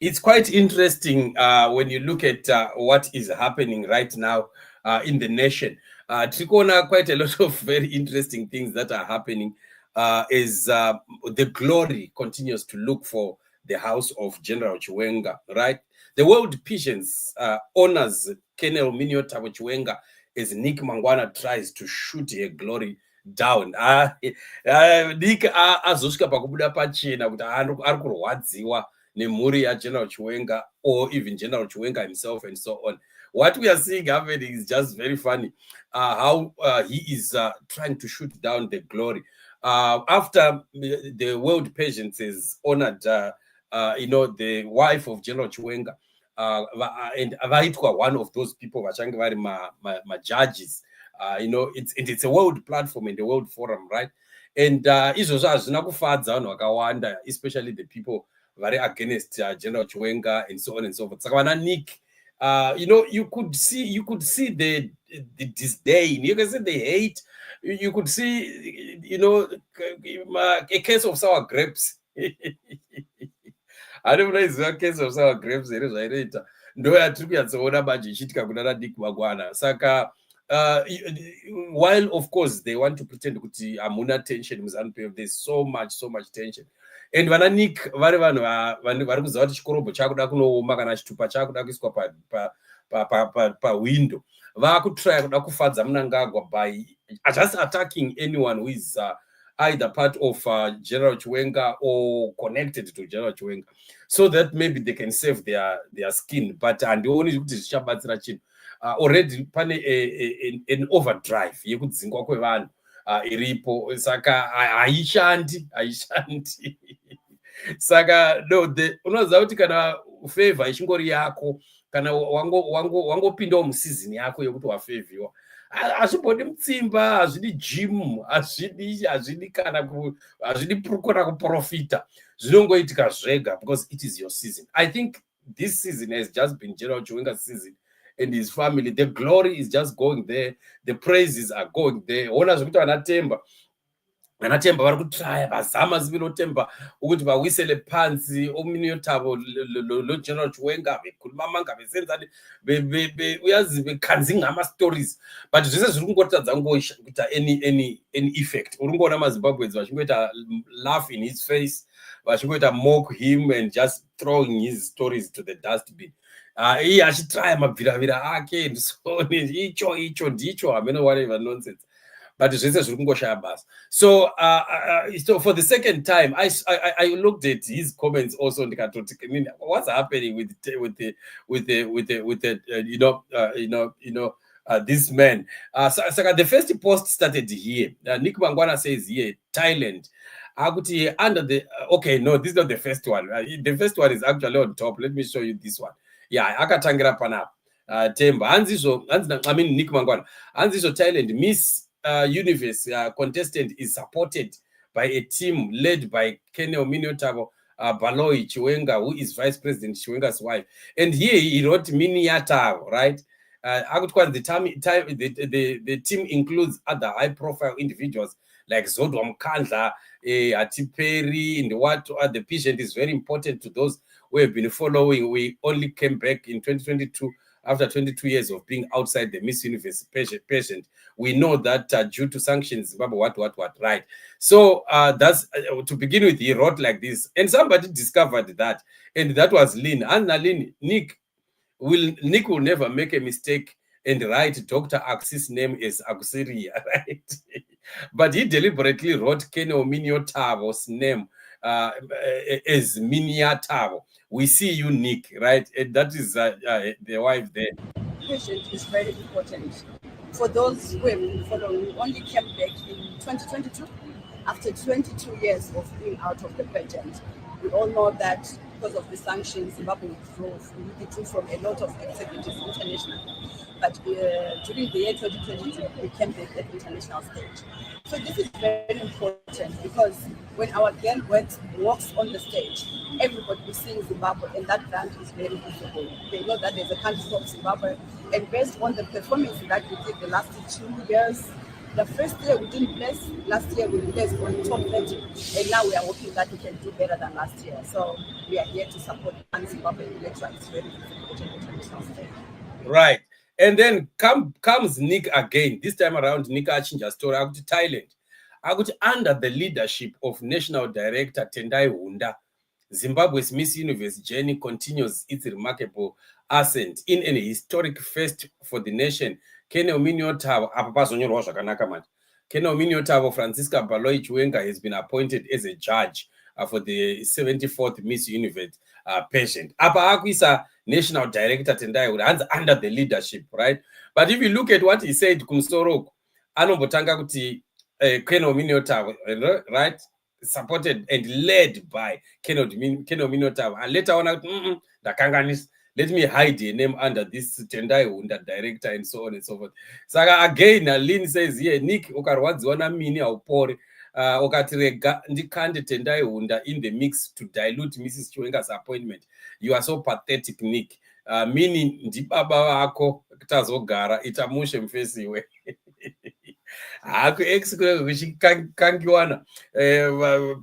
It's quite interesting when you look at what is happening right now in the nation. Trikona, quite a lot of very interesting things that are happening as the glory continues to look for the house of General Chiwenga, right? The World Pegeants honors Colonel Miniyothabo Chiwenga as Nick Mangwana tries to shoot her glory down. Nick azosvika pakubuda pachena kuti ari kurwadziwa nemhuri yaGeneral Chiwenga or even General Chiwenga himself and so on. What we are seeing happening is just very funny. How he is trying to shoot down the glory. After the World Pegeants is honored, the wife of General Chiwenga, and Avaitwa, one of those people, my judges. It's a world platform and a world forum, right? And especially the people very against General Chiwenga and so on and so forth. Sakwana Nick, you could see the disdain. You can see the hate. You could see, a case of sour grapes. I don't know if it's a case of sour grapes. Saka, while of course they want to pretend kuti amuna tension, there's so much tension. And vana Nick vari vanhu vari kuziva kuti chikorobho chakuda kunooma kana chitupa chakuda kuiswa pawindow vakutrya kuda kufadza Mnangagwa by just attacking anyone who is either part of General Chiwenga or connected to General Chiwenga, so that maybe they can save their skin. But handioni kuti zvichabatsira chinhu. Already pane an overdrive yekudzingwa kwevanhu iripo, saka haishandi. Saka no, unoziva kuti kana favor ichingori yako, kana wangopindawo musizini yako yekuti wafavhiwa, hazvibodi mutsimba, hazvidi gym, hazvidi kana kuprofita, zvinongoitika zvega because it is your season. I think this season has just been General Chiwenga's season and his family. The glory is just going there, the praises are going there. Ona zvekuti vanatemba vari kutraya vazama zivinotemba ukuthi vawisele phansi oMiniyothabo loGeneral Chiwenga, vekhuluma manga vesenzani uyazi vekhanzinga ama-stories, but zvese zviri kungotadza kungoita any effect. Uri kungoona maZimbabweans vachingoita laugh in his face, vachingoita mock him and just throwing his stories to the dustbin. Iye achitraya mabviravira ake and so on, icho ndicho, hameno whatever nonsense. But zvese zviri kungoshaya basa. So for the second time, I looked at his comments also. What's happening with this man? So the first post started here. Nick Mangwana says here, Thailand. Under the okay, no, this is not the first one. The first one is actually on top. Let me show you this one. Yeah, akatangira panapa. Temba. Nick Mangwana. Anziso Thailand, Miss Universe contestant is supported by a team led by Colonel Miniyothabo Chiwenga, who is Vice President Chiwenga's wife. And here he wrote Miniyothabo, right? The team includes other high-profile individuals like Zodwa Mkandla, Atiperi, and what the patient is very important to those who have been following. We only came back in 2022 after 22 years of being outside the Miss Universe patient. We know that due to sanctions, what, right? So that's to begin with, he wrote like this. And somebody discovered that. And that was Lynn. And Lynn, Nick will never make a mistake and write Dr. Axis' name as Agusiria, right? But he deliberately wrote Colonel Miniyothabo's name as Miniyothabo. We see you, Nick, right? And that is the wife there. Patient is very important. For those who have been following, we only came back in 2022 after 22 years of being out of the pageant. We all know that because of the sanctions, Zimbabwe withdrew from a lot of activities internationally. But during the year 2022, we came back at the international stage. So this is very important because when our girl walks on the stage, everybody is seeing Zimbabwe, and that brand is very visible. They know that there's a country called Zimbabwe, and based on the performance that we did the last 2 years, the first year we didn't place, last year we placed on top 30, and now we are hoping that we can do better than last year. So we are here to support Zimbabwe electoral. It's very important international stage. Right. And then comes Nick again. This time around, Nick achinja story to Thailand. Under the leadership of National Director Tendai Hunda, Zimbabwe's Miss Universe journey continues its remarkable ascent in an historic first for the nation. Miniyothabo Francisca Baloyi Chiwenga has been appointed as a judge for the 74th Miss Universe pageant. National Director Tendai under the leadership, right? But if you look at what he said, Kumsoroko, anombotanga kuti Miniyothabo, right? Supported and led by Miniyothabo. And later on, let me hide a name under this Tendai Hunda director and so on and so forth. So again, Lynn says here, Nick ukarwadziwana mini aupore ukatirega ndikande Tendai Hunda in the mix to dilute Mrs. Chiwenga's appointment. You are so pathetic, Nick. Meaning ndibaba wako tazogara itamushe mfesiwe.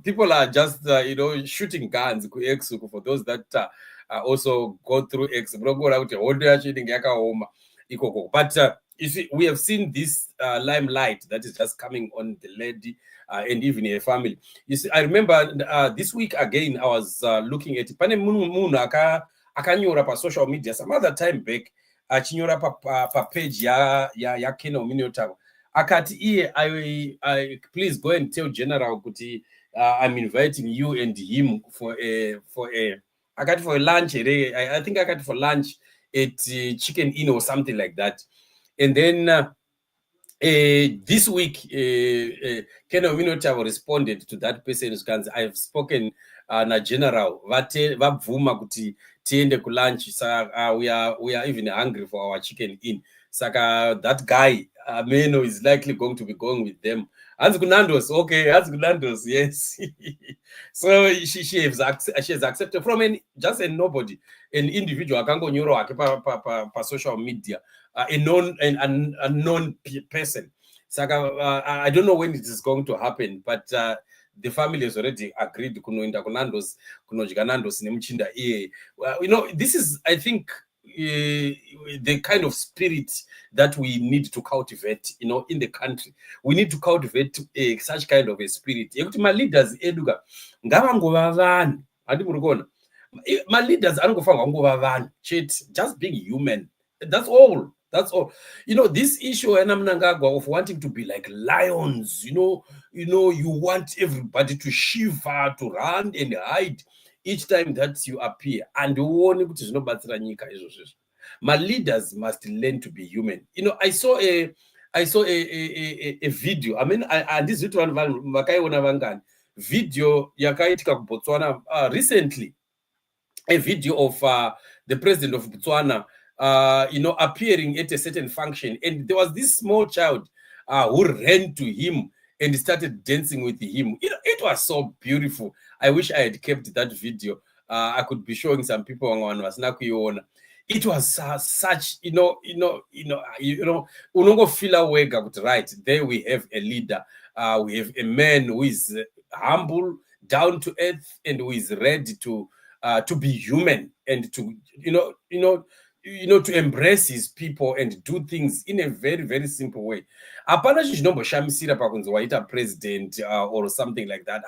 People are just shooting guns for those that also go through X. But you see, we have seen this limelight that is just coming on the lady and even her family. You see, I remember this week again, I was looking at pane munhu akanyora pa social media some other time back, achinyora pa page ya Miniyothabo. Akati I please go and tell General kuti I'm inviting you and him for a lunch. I think I got for lunch at Chicken Inn or something like that. And then this week, Miniyothabo responded to that person's guns. I have spoken na General vabvuma kuti tiende ku lunch. We are even hungry for our Chicken Inn. Saka that guy Meno is likely going to be going with them. Hans Gunandos, okay, Hans Gunandos, yes. So she has accepted from just a nobody, an individual, akango nyoro ake pa social media, a known person. Saka I don't know when it is going to happen, but the family has already agreed kunoenda kunandos kunodya nandos nemuchinda iye. This is, I think, the kind of spirit that we need to cultivate, in the country. We need to cultivate such kind of a spirit. My leaders eduga ngavangova vanhu andi murikona. My leaders anongofanga ngova vanhu chete, just being human. That's all. This issue of wanting to be like lions, you want everybody to shiver, to run and hide each time that you appear. And my leaders must learn to be human. I saw a video. I mean, and this video yakaitika Botswana recently. A video of the president of Botswana appearing at a certain function, and there was this small child who ran to him and started dancing with him. It was so beautiful. I wish I had kept that video. I could be showing some people on Wasnakuiona. It was such, unongo feel right. There we have a leader. We have a man who is humble, down to earth, and who is ready to be human and to to embrace his people and do things in a very, very simple way. Apana chinomboshamisira pakunzi waita president or something like that.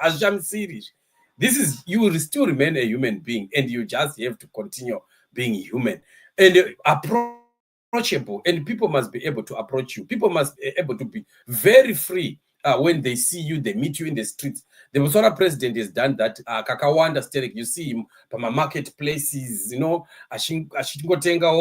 This is, you will still remain a human being, and you just have to continue being human and approachable, and people must be able to approach you. People must be able to be very free when they see you, they meet you in the streets. The Botswana president has done that. Kakawanda Sterek, you see him from marketplaces, Ashingotenga,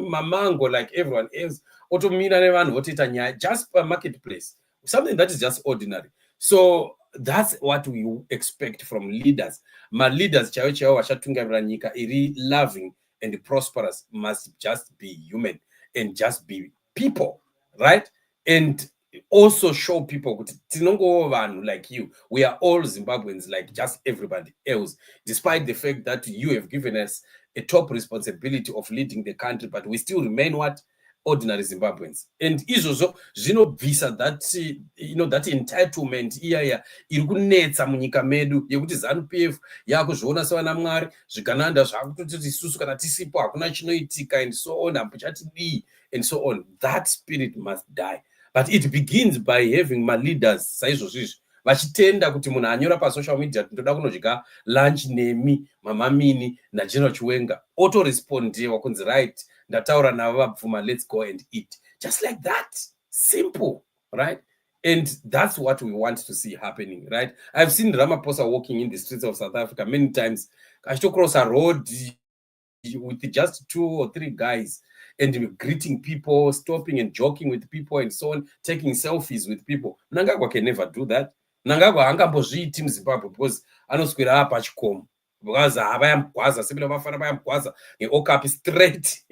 Mamango, like everyone else. Otomina nevan votita nyaya, just a marketplace, something that is just ordinary. So that's what we expect from leaders. My leaders, loving and prosperous, must just be human and just be people, right? And also show people like you, we are all Zimbabweans like just everybody else, despite the fact that you have given us a top responsibility of leading the country, but we still remain what? Ordinary Zimbabweans. And izvozvo zvinobvisa that that entitlement iyaya iri kunetsa munyika medu yekuti ZANU-PF yakuzviona sevana mwari, zvikananda zvakutoti isusu kana tisipo hakuna chinoitika, and so on, hambuchatidii, and so on. That spirit must die. But it begins by having my leaders saizvozvizvi vachitenda kuti munhu anyora pasocial media tindoda kunodya lunch nemi mama Mini naGeneral Chiwenga otorespondiwa kunzi right, ndataura navo vabvuma, let's go and eat. Just like that. Simple, right? And that's what we want to see happening, right? I've seen Ramaphosa walking in the streets of South Africa many times. I should cross a road with just 2 or 3 guys and greeting people, stopping and joking with people and so on, taking selfies with people. Mnangagwa can never do that. Mnangagwa angambozviiti muZimbabwe because anoswera apa chikomo. Because vayamugwaza sebila vafana vayamugwaza ngeOkapi straight.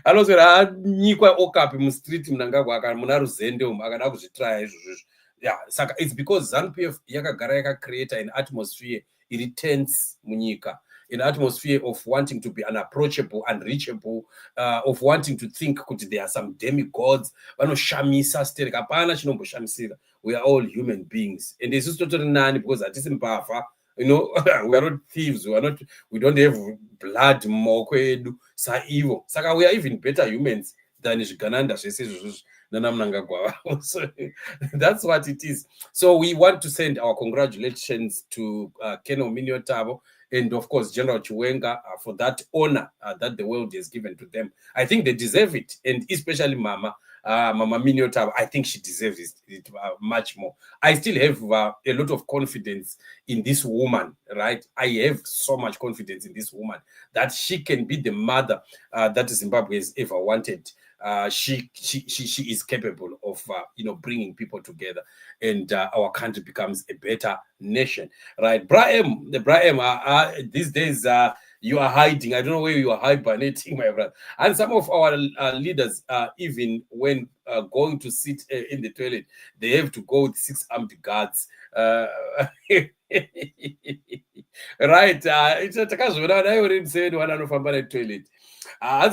Anoswera nyikwa Okapi mustreet Mnangagwa kana muna Ruzende akada kuzvitraya izvozvo. Yeah, saka it's because ZANU-PF yakagara yakacreate an atmosphere iri tense munyika, an atmosphere of wanting to be unapproachable, unreachable, of wanting to think that there are some demigods. Vanoshamisa stereka, hapana chinomboshamisira. We are all human beings, and this is totally nani because that is mpafa. We are not thieves. We don't have blood mokwedu sa evil. Saka we are even better humans than Gananda. So that's what it is. So we want to send our congratulations to Colonel Miniyothabo and of course General Chiwenga for that honor that the world has given to them. I think they deserve it, and especially Mama Miniyothabo. I think she deserves it much more. I still have a lot of confidence in this woman, right? I have so much confidence in this woman that she can be the mother that Zimbabwe has ever wanted. She is capable of bringing people together, and our country becomes a better nation, right? Brahim, these days you are hiding. I don't know where you are hibernating, my brother. And some of our leaders, even when going to sit in the toilet, they have to go with 6 armed guards. Right? Toilet.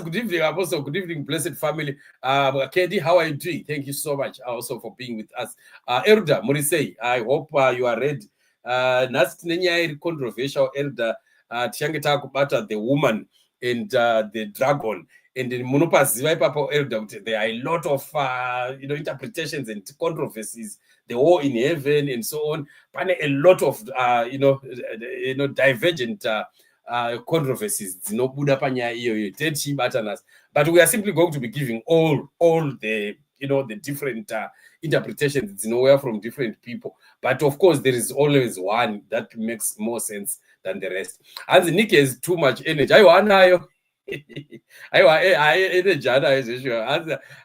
Good evening, Apostle. Good evening, blessed family. Kedi, how are you doing? Thank you so much also for being with us. Elder Morisei, I hope you are ready. Nasi controversial elder tichange takubata the woman and the dragon. And in munopaziva ipapo elder, there are a lot of interpretations and controversies. The war in heaven and so on. A lot of divergent controversies. But we are simply going to be giving all the the different interpretations from different people. But of course, there is always one that makes more sense than the rest. And Nick has too much energy. Energy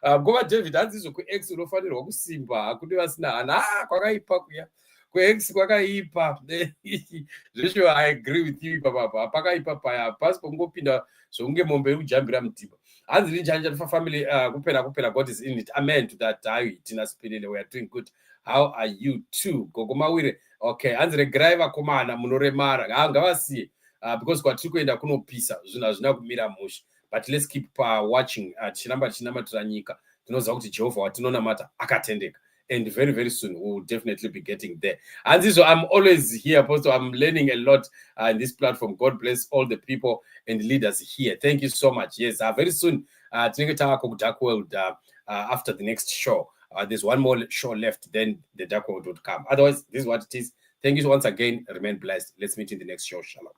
ngoma David hanzizo kuX unofanirwa kusimba kuti vasina hana kwakaipa kuya kuX kwakaipa. I agree with you papa, pakaipa paya pasi pongopinda zvonge mombe ujambira mutiba. Hanzi njanja for family kupera God is in it. Amen to that. Tina spinile, we are doing good. How are you too? Gogomawire. Okay, hanzi regraiva komana munoremara ngavasiye. Because kwatiri kuenda kunopisa zvinhu hazvina kumira mushe. But let's keep watching. Chinamba tiranyika tinoziva kuti Jehovah watinonamata akatendeka, and very very soon we will definitely be getting there. And this, I'm always here, Apostle. I'm learning a lot in this platform. God bless all the people and leaders here. Thank you so much. Yes, very soon Dark World after the next show. There's one more show left, then the Dark World would come. Otherwise, this is what it is. Thank you once again. Remain blessed. Let's meet in the next show. Shalom.